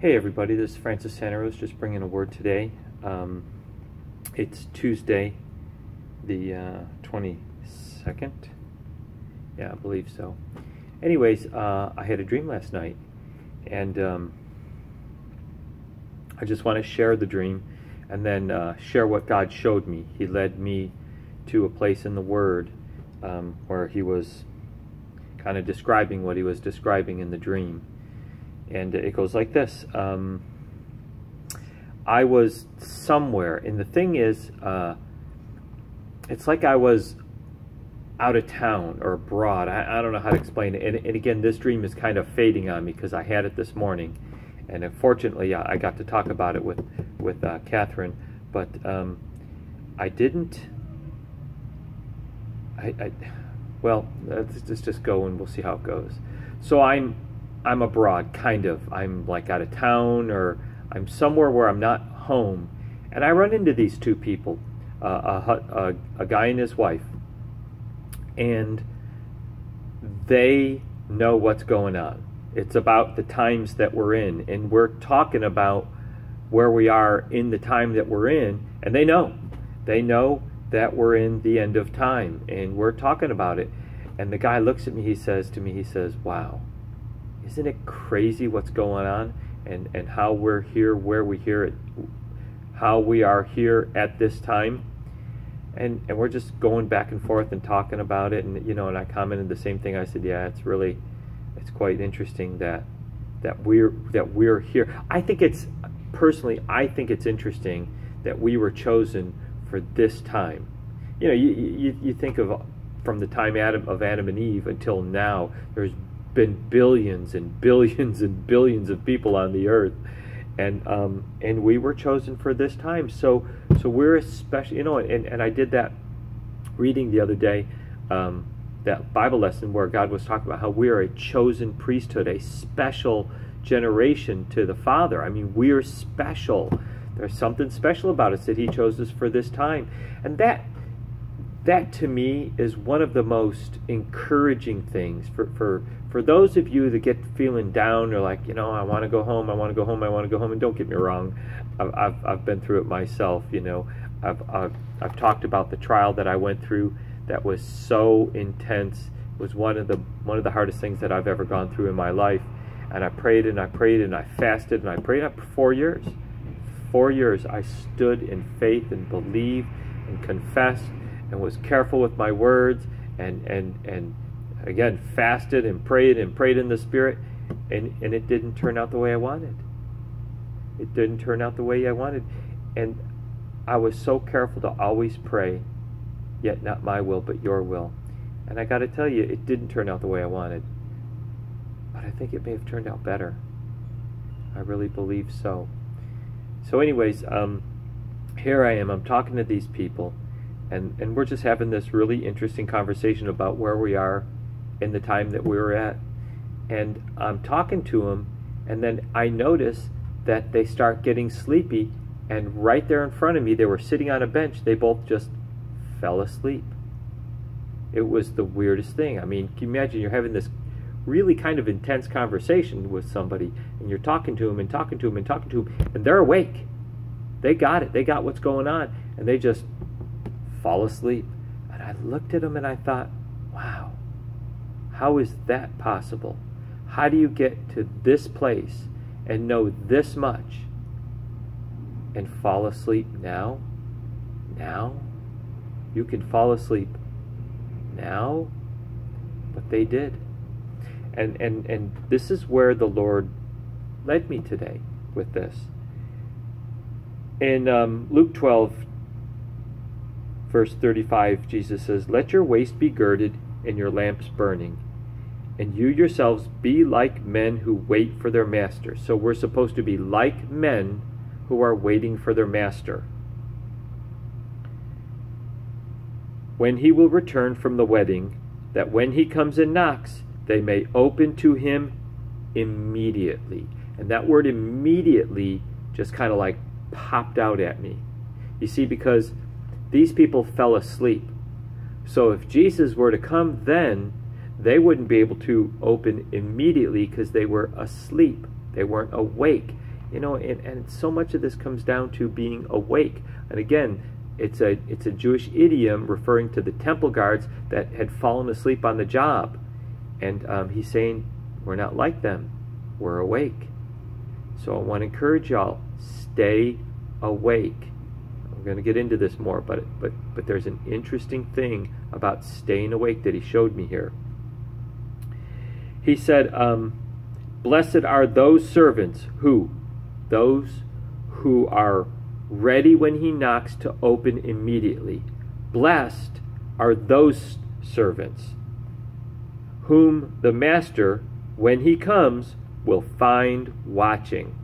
Hey everybody, this is Francis Santaros, just bringing a word today. It's Tuesday, the 22nd. Yeah, I believe so. Anyways, I had a dream last night, and I just want to share the dream and then share what God showed me. He led me to a place in the Word where He was kind of describing what He was describing in the dream. And it goes like this. I was somewhere, and the thing is, it's like I was out of town or abroad. I don't know how to explain it. And again, this dream is kind of fading on me because I had it this morning. And unfortunately, I got to talk about it with Catherine. But I didn't... well, let's just go and we'll see how it goes. So I'm abroad, kind of. I'm like out of town, or I'm somewhere where I'm not home. And I run into these two people, a guy and his wife. And they know what's going on. It's about the times that we're in. And we're talking about where we are in the time that we're in. And they know. They know that we're in the end of time. And we're talking about it. And the guy looks at me, he says to me, he says, wow. Isn't it crazy what's going on, and how we're here, where we hear it, how we are here at this time, and we're just going back and forth and talking about it, and and I commented the same thing. I said, yeah, it's quite interesting that we're here. I think it's interesting that we were chosen for this time. You think of from the time of Adam and Eve until now, there's been billions and billions and billions of people on the earth, and we were chosen for this time. So we're especially, and I did that reading the other day, that Bible lesson where God was talking about how we are a chosen priesthood, a special generation to the Father. I mean, we're special. There's something special about us that He chose us for this time, and that to me is one of the most encouraging things for those of you that get feeling down, or like, I want to go home, I want to go home, I want to go home. And don't get me wrong, I've been through it myself. I've talked about the trial that I went through that was so intense. It was one of the hardest things that I've ever gone through in my life. And I prayed and I prayed and I fasted and I prayed for 4 years. 4 years I stood in faith and believed and confessed and was careful with my words, and again fasted and prayed in the Spirit, and it didn't turn out the way I wanted. It didn't turn out the way I wanted, and I was so careful to always pray, yet not my will but your will. And I got to tell you, it didn't turn out the way I wanted, but I think it may have turned out better. I really believe so. So anyways, here I am. I'm talking to these people. And we're just having this really interesting conversation about where we are in the time that we're at. And I'm talking to them, and then I notice that they start getting sleepy, and right there in front of me, they were sitting on a bench. They both just fell asleep. It was the weirdest thing. I mean, can you imagine you're having this really kind of intense conversation with somebody, and you're talking to them and talking to them and talking to them, and they're awake. They got it. They got what's going on, and they just fall asleep. And I looked at them and I thought, wow, how is that possible? How do you get to this place and know this much and fall asleep now? Now? You can fall asleep now? But they did. And this is where the Lord led me today with this. In Luke 12, Verse 35, Jesus says, let your waist be girded and your lamps burning, and you yourselves be like men who wait for their master. So we're supposed to be like men who are waiting for their master, when he will return from the wedding, that when he comes and knocks, they may open to him immediately. And that word immediately just kind of like popped out at me. You see, because these people fell asleep. So if Jesus were to come then, they wouldn't be able to open immediately because they were asleep. They weren't awake. You know, and so much of this comes down to being awake. And again, it's a Jewish idiom referring to the temple guards that had fallen asleep on the job. And he's saying, we're not like them. We're awake. So I want to encourage y'all, stay awake. We're going to get into this more, but there's an interesting thing about staying awake that he showed me here. He said, blessed are those servants who? Those who are ready when he knocks to open immediately. Blessed are those servants whom the master, when he comes, will find watching.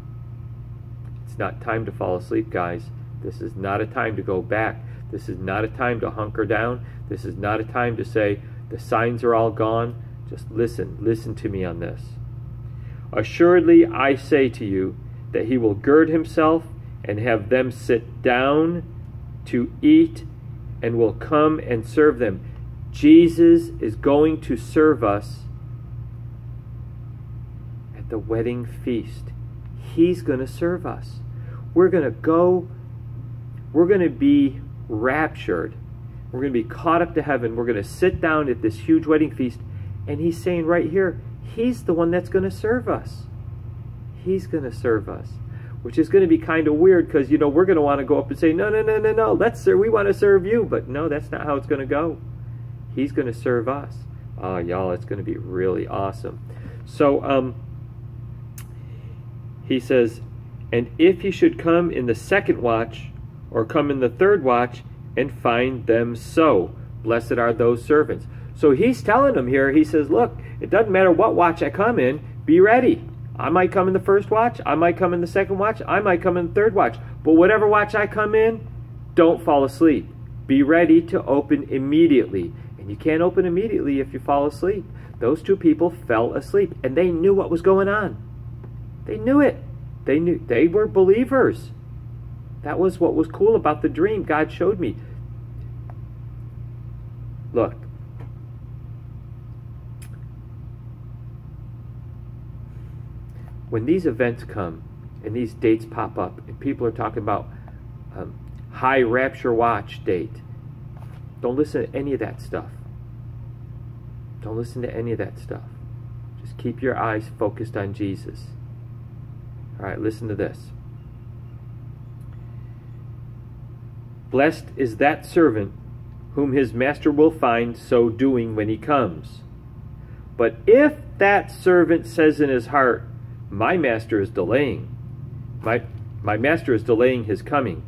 It's not time to fall asleep, guys. This is not a time to go back. This is not a time to hunker down. This is not a time to say, the signs are all gone. Just listen to me on this. Assuredly, I say to you that he will gird himself and have them sit down to eat and will come and serve them. Jesus is going to serve us at the wedding feast. He's going to serve us. We're going to go, we're going to be raptured. We're going to be caught up to heaven. We're going to sit down at this huge wedding feast. And he's saying right here, he's the one that's going to serve us. He's going to serve us. Which is going to be kind of weird because, you know, we're going to want to go up and say, no, we want to serve you. But no, that's not how it's going to go. He's going to serve us. Oh, y'all, it's going to be really awesome. So, he says, and if he should come in the second watch or come in the third watch and find them so, blessed are those servants. So he's telling them here, he says, look, it doesn't matter what watch I come in, be ready. I might come in the first watch, I might come in the second watch, I might come in the third watch. But whatever watch I come in, don't fall asleep. Be ready to open immediately. And you can't open immediately if you fall asleep. Those two people fell asleep, and they knew what was going on. They knew it. They were believers. That was what was cool about the dream God showed me. Look. When these events come and these dates pop up and people are talking about high rapture watch date, don't listen to any of that stuff. Don't listen to any of that stuff. Just keep your eyes focused on Jesus. All right, listen to this. Blessed is that servant whom his master will find so doing when he comes. But if that servant says in his heart, my master is delaying, my master is delaying his coming,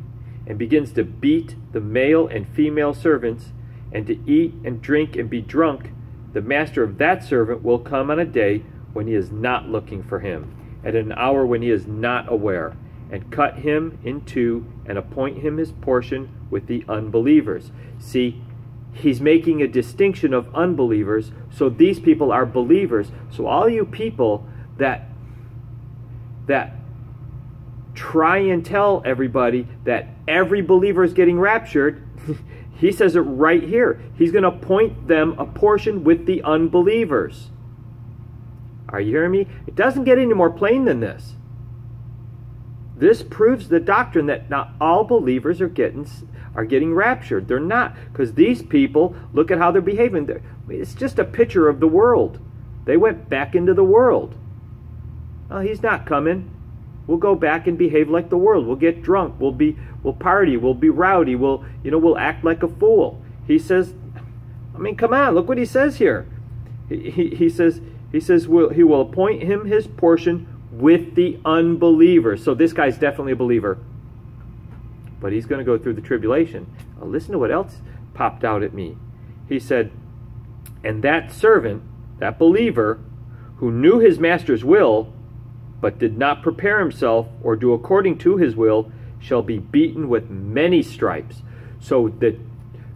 and begins to beat the male and female servants, and to eat and drink and be drunk, the master of that servant will come on a day when he is not looking for him, at an hour when he is not aware, and cut him in two, and appoint him his portion with the unbelievers. See, he's making a distinction of unbelievers, so these people are believers. So all you people that try and tell everybody that every believer is getting raptured, he says it right here. He's going to appoint them a portion with the unbelievers. Are you hearing me? It doesn't get any more plain than this. This proves the doctrine that not all believers are getting raptured. They're not, because these people, look at how they're behaving. It's just a picture of the world. They went back into the world. Oh, he's not coming. We'll go back and behave like the world. We'll get drunk. We'll party. We'll be rowdy. We'll act like a fool. He says, I mean, come on. Look what he says here. He says he will appoint him his portion with the unbelievers. So this guy's definitely a believer, but he's going to go through the tribulation. Now listen to what else popped out at me. He said, and that servant, that believer, who knew his master's will, but did not prepare himself or do according to his will, shall be beaten with many stripes. So that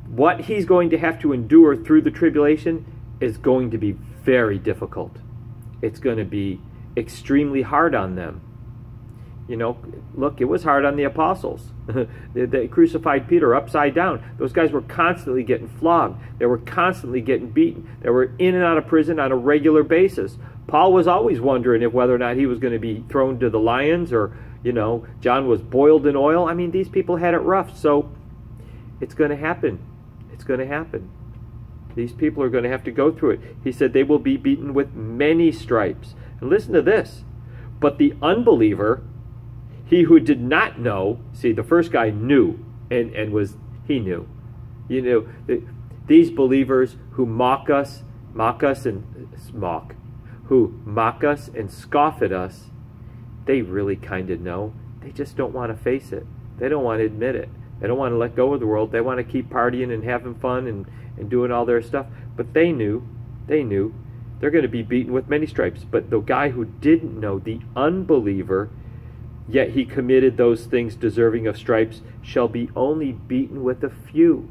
what he's going to have to endure through the tribulation is going to be very difficult. It's going to be extremely hard on them. You know, look, it was hard on the apostles. They crucified Peter upside down. Those guys were constantly getting flogged. They were constantly getting beaten. They were in and out of prison on a regular basis. Paul was always wondering if whether or not he was going to be thrown to the lions, or, you know, John was boiled in oil. I mean, these people had it rough, so it's going to happen. It's going to happen. These people are going to have to go through it. He said they will be beaten with many stripes. And listen to this. But the unbeliever, he who did not know, see, the first guy knew, and he knew. You know, these believers who mock us and scoff at us, they really kind of know. They just don't want to face it. They don't want to admit it. They don't want to let go of the world. They want to keep partying and having fun and doing all their stuff. But they knew they're going to be beaten with many stripes. But the guy who didn't know, the unbeliever, yet he committed those things deserving of stripes, shall be only beaten with a few.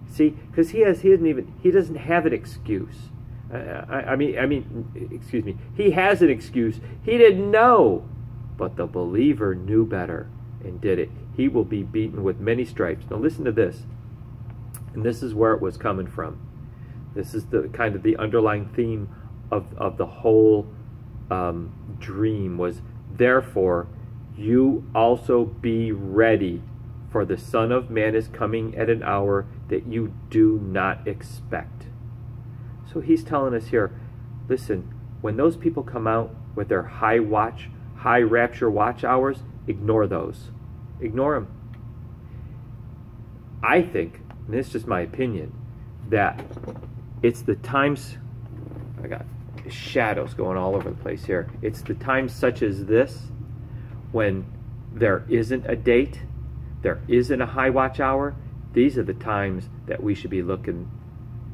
See, because he doesn't have an excuse. Excuse me. He has an excuse. He didn't know, but the believer knew better and did it. He will be beaten with many stripes. Now listen to this, and this is where it was coming from. This is the kind of the underlying theme of the whole dream was, therefore, you also be ready, for the Son of Man is coming at an hour that you do not expect. So he's telling us here, listen, when those people come out with their high rapture watch hours, ignore those. Ignore them. I think, and this is just my opinion, that it's the times, I got shadows going all over the place here. It's the times such as this, when there isn't a date, there isn't a high watch hour, these are the times that we should be looking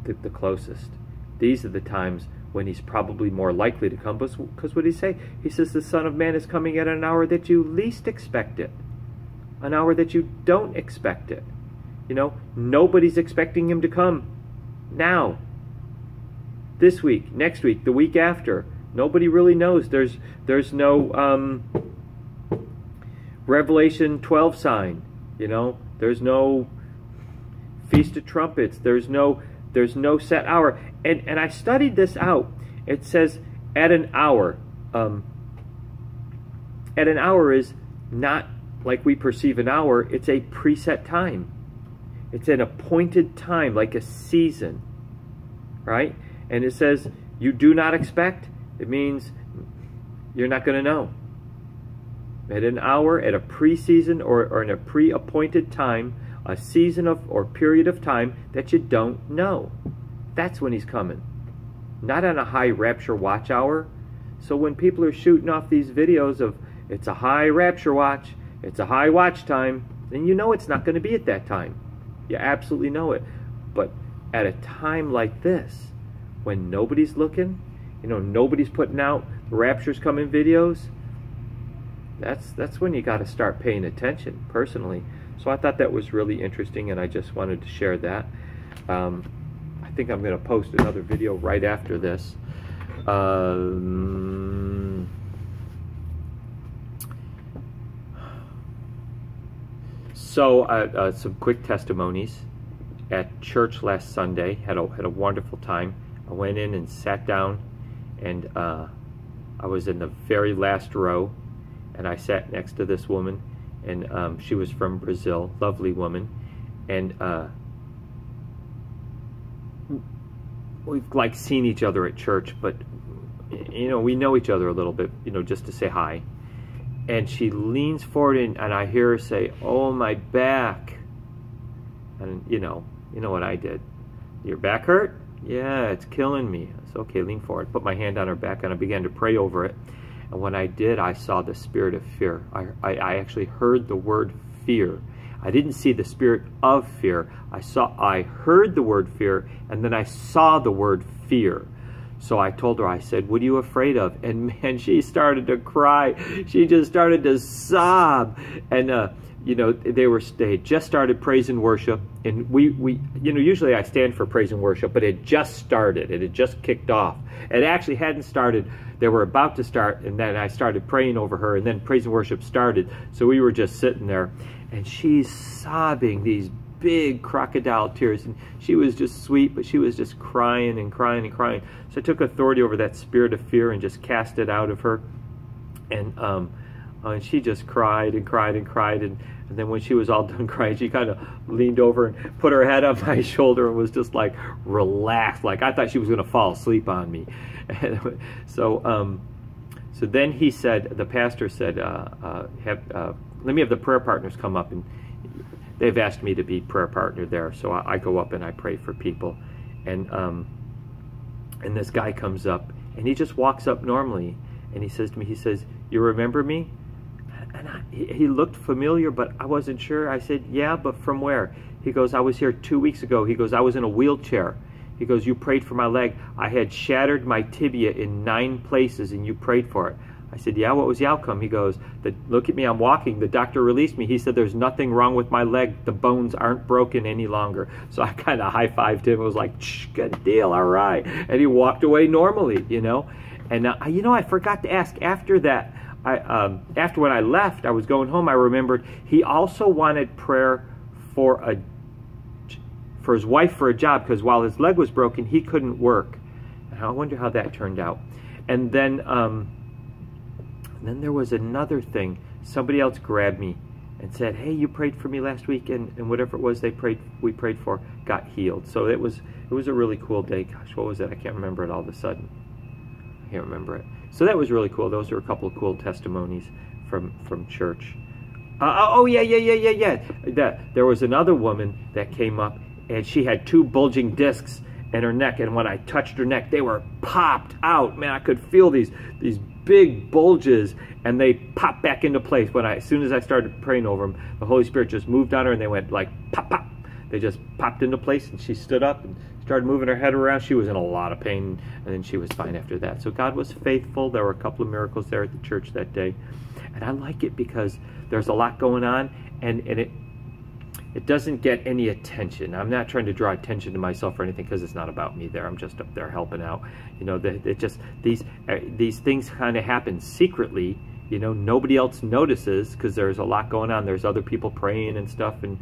the closest. These are the times when he's probably more likely to come. Because what did he say? He says the Son of Man is coming at an hour that you least expect it. An hour that you don't expect it. You know, nobody's expecting him to come now. This week, next week, the week after. Nobody really knows. There's no Revelation 12 sign. You know, there's no Feast of Trumpets. There's no set hour. And I studied this out. It says at an hour. At an hour is not like we perceive an hour. It's a preset time. It's an appointed time, like a season, right? And it says you do not expect. It means you're not going to know. At an hour, at a pre-season or in a pre-appointed time, a season of or period of time that you don't know. That's when he's coming. Not on a high rapture watch hour. So when people are shooting off these videos of it's a high rapture watch, it's a high watch time, then you know it's not going to be at that time. You absolutely know it. But at a time like this, when nobody's looking, you know, nobody's putting out rapture's coming videos, that's when you got to start paying attention, personally. So I thought that was really interesting, and I just wanted to share that. I think I'm going to post another video right after this. So some quick testimonies. At church last Sunday, had a wonderful time. I went in and sat down, and I was in the very last row, and I sat next to this woman, and she was from Brazil, lovely woman, and we've like seen each other at church, but you know, we know each other a little bit, you know, just to say hi. And she leans forward, and I hear her say, "Oh, my back." And you know what I did. "Your back hurt?" "Yeah, it's killing me." I said, "Okay, lean forward." Put my hand on her back, and I began to pray over it. And when I did, I saw the spirit of fear. I actually heard the word fear. I didn't see the spirit of fear. I heard the word fear, and then I saw the word fear. So I told her, I said, "What are you afraid of?" And man, she started to cry. She just started to sob. And you know, they had just started praise and worship, and we you know, usually I stand for praise and worship, but it just started. It had just kicked off. It actually hadn't started. They were about to start, and then I started praying over her, and then praise and worship started. So we were just sitting there, and she's sobbing these big crocodile tears, and she was just sweet, but she was just crying and crying and crying. So I took authority over that spirit of fear and just cast it out of her, and she just cried and cried and cried, and then when she was all done crying, she kind of leaned over and put her head on my shoulder and was just like relaxed, like I thought she was going to fall asleep on me. So then he said, the pastor said, let me have the prayer partners come up, and they've asked me to be prayer partner there. So I go up and I pray for people, and this guy comes up and he just walks up normally, and he says to me, he says, "You remember me?" And he looked familiar, but I wasn't sure. I said, "Yeah, but from where?" He goes, "I was here 2 weeks ago." He goes, "I was in a wheelchair." He goes, "You prayed for my leg. I had shattered my tibia in 9 places, and you prayed for it." I said, "Yeah, what was the outcome?" He goes, "Look at me, I'm walking. The doctor released me. He said there's nothing wrong with my leg. The bones aren't broken any longer." So I kind of high-fived him. It was like, good deal, all right. And he walked away normally, you know. And, you know, I forgot to ask after that. After when I left, I was going home, I remembered he also wanted prayer for his wife for a job, because while his leg was broken, he couldn't work. And I wonder how that turned out. And then there was another thing. Somebody else grabbed me and said, "Hey, you prayed for me last week," and whatever it was we prayed for got healed. So it was a really cool day. Gosh, what was that? I can't remember it all of a sudden. I can't remember it. So that was really cool. Those are a couple of cool testimonies from church. Oh yeah. There was another woman that came up, and she had 2 bulging discs in her neck, and when I touched her neck, they were popped out. Man, I could feel these big bulges, and they popped back into place. As soon as I started praying over them, the Holy Spirit just moved on her, and they went like pop, pop. They just popped into place, and she stood up and started moving her head around. She was in a lot of pain, and then she was fine after that. So God was faithful. There were a couple of miracles there at the church that day, and I like it because there's a lot going on, and it doesn't get any attention. I'm not trying to draw attention to myself or anything, because it's not about me there. I'm just up there helping out. You know, these things kind of happen secretly. You know, nobody else notices because there's a lot going on. There's other people praying and stuff, and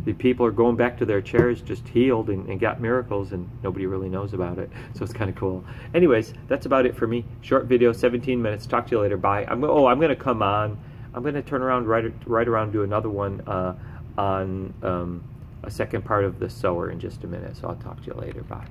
the people are going back to their chairs just healed and got miracles, and nobody really knows about it. So it's kind of cool. Anyways, that's about it for me. Short video, 17 minutes. Talk to you later. Bye. I'm going to come on. I'm going to turn around right around, do another one on a second part of the sower in just a minute. So I'll talk to you later. Bye.